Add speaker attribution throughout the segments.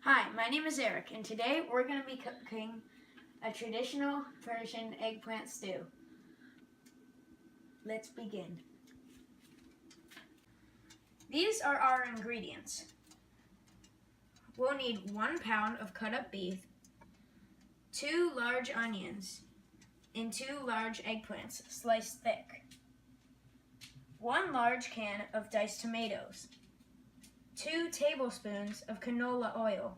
Speaker 1: Hi, my name is Erik, and today we're going to be cooking a traditional Persian eggplant stew. Let's begin. These are our ingredients. We'll need 1 pound of cut up beef, 2 large onions, and 2 large eggplants sliced thick, 1 large can of diced tomatoes, 2 tablespoons of canola oil,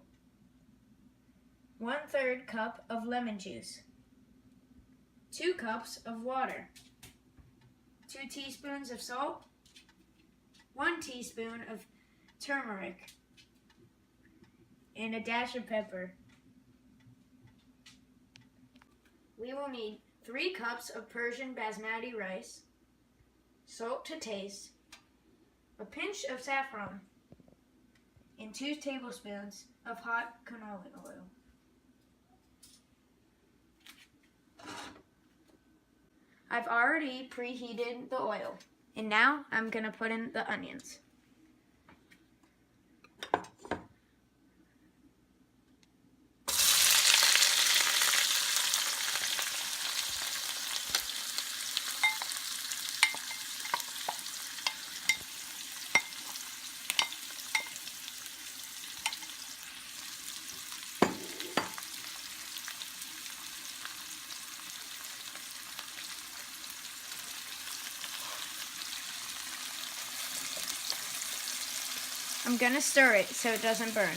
Speaker 1: 1/3 cup of lemon juice, 2 cups of water, 2 teaspoons of salt, 1 teaspoon of turmeric, and a dash of pepper. We will need 3 cups of Persian basmati rice, salt to taste, a pinch of saffron, and 2 tablespoons of hot canola oil. I've already preheated the oil, and now I'm going to put in the onions. I'm going to stir it so it doesn't burn.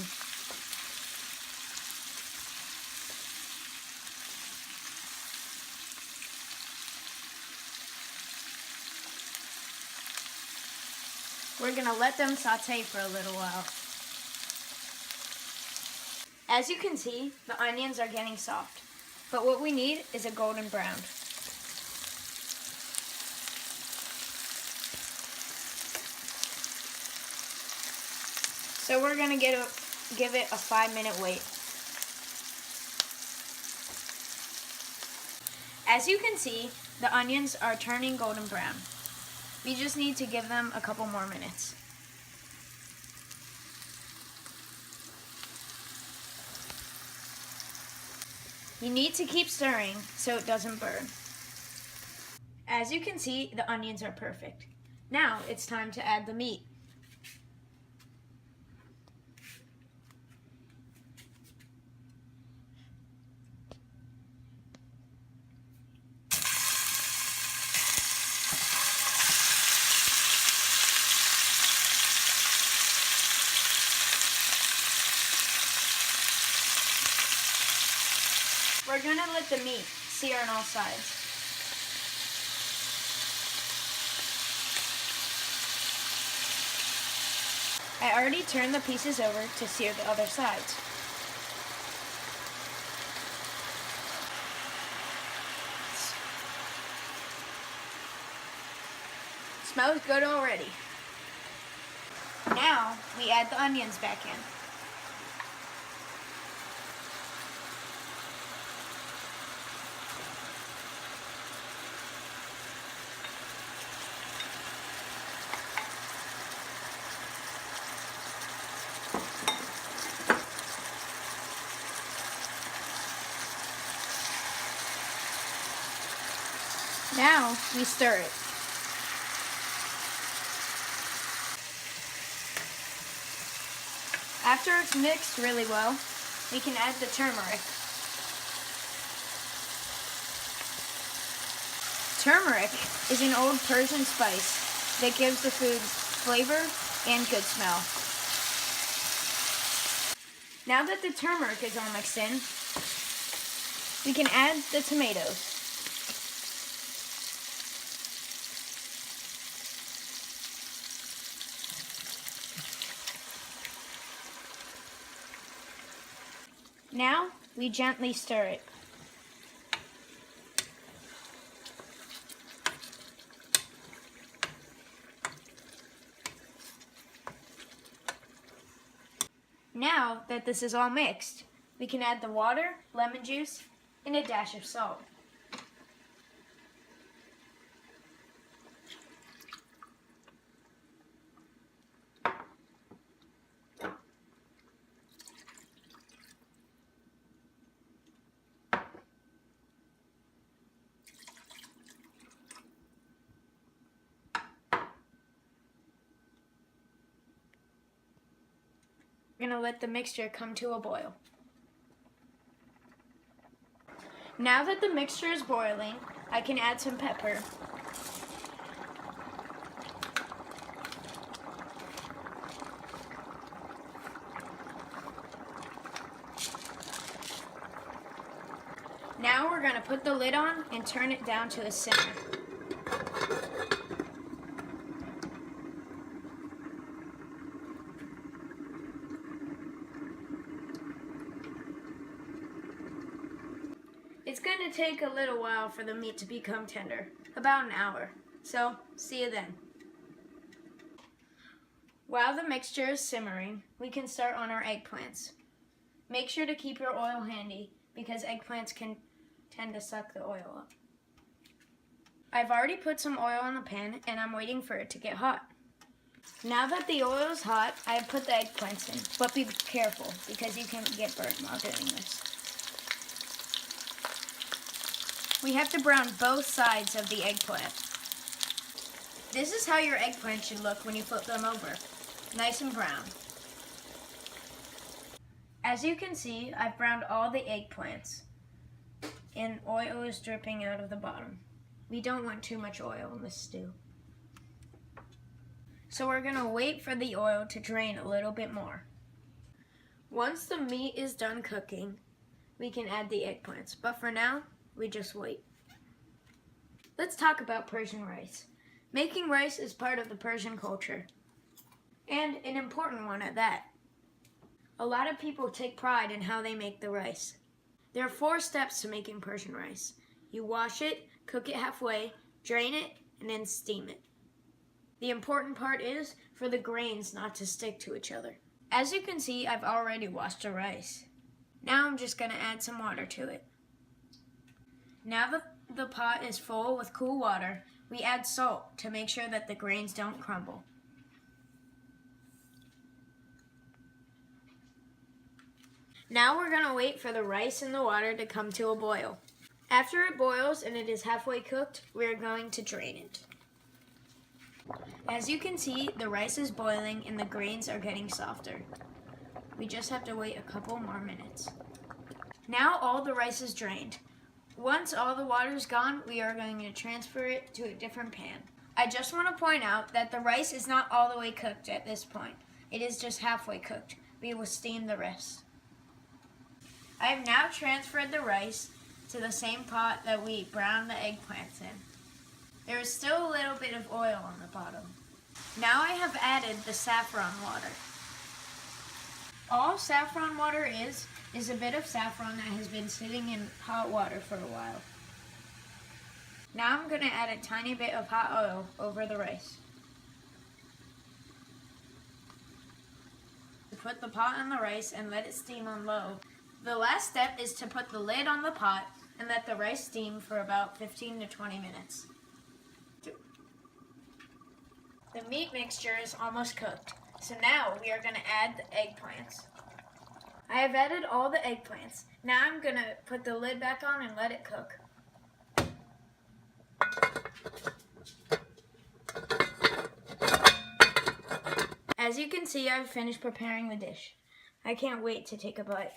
Speaker 1: We're going to let them saute for a little while. As you can see, the onions are getting soft, but what we need is a golden brown. So we're going to give it a 5-minute wait. As you can see, the onions are turning golden brown. We just need to give them a couple more minutes. You need to keep stirring so it doesn't burn. As you can see, the onions are perfect. Now it's time to add the meat. We're going to let the meat sear on all sides. I already turned the pieces over to sear the other sides. Smells good already. Now we add the onions back in. Now we stir it. After it's mixed really well, we can add the turmeric. Turmeric is an old Persian spice that gives the food flavor and good smell. Now that the turmeric is all mixed in, we can add the tomatoes. Now we gently stir it. Now that this is all mixed, we can add the water, lemon juice, and a dash of salt. going to let the mixture come to a boil. Now that the mixture is boiling, I can add some pepper. Now we're going to put the lid on and turn it down to a simmer. It's going to take a little while for the meat to become tender, about an hour. So, see you then. While the mixture is simmering, we can start on our eggplants. Make sure to keep your oil handy because eggplants can tend to suck the oil up. I've already put some oil in the pan and I'm waiting for it to get hot. Now that the oil is hot, I have put the eggplants in, but be careful because you can get burnt while doing this. We have to brown both sides of the eggplant. This is how your eggplant should look when you flip them over. Nice and brown. As you can see, I've browned all the eggplants and oil is dripping out of the bottom. We don't want too much oil in this stew. So we're gonna wait for the oil to drain a little bit more. Once the meat is done cooking, we can add the eggplants, but for now, we just wait. Let's talk about Persian rice. Making rice is part of the Persian culture, and an important one at that. A lot of people take pride in how they make the rice. There are 4 steps to making Persian rice. You wash it, cook it halfway, drain it, and then steam it. The important part is for the grains not to stick to each other. As you can see, I've already washed the rice. Now I'm just going to add some water to it. Now that the pot is full with cool water, we add salt to make sure that the grains don't crumble. Now we're going to wait for the rice and the water to come to a boil. After it boils and it is halfway cooked, we are going to drain it. As you can see, the rice is boiling and the grains are getting softer. We just have to wait a couple more minutes. Now all the rice is drained. Once all the water is gone, we are going to transfer it to a different pan. I just want to point out that the rice is not all the way cooked at this point. It is just halfway cooked. We will steam the rest. I have now transferred the rice to the same pot that we browned the eggplants in. There is still a little bit of oil on the bottom. Now I have added the saffron water. All saffron water is a bit of saffron that has been sitting in hot water for a while. Now I'm going to add a tiny bit of hot oil over the rice. Put the pot on the rice and let it steam on low. The last step is to put the lid on the pot and let the rice steam for about 15 to 20 minutes. The meat mixture is almost cooked, so now we are going to add the eggplants. I have added all the eggplants. Now I'm going to put the lid back on and let it cook. As you can see, I've finished preparing the dish. I can't wait to take a bite.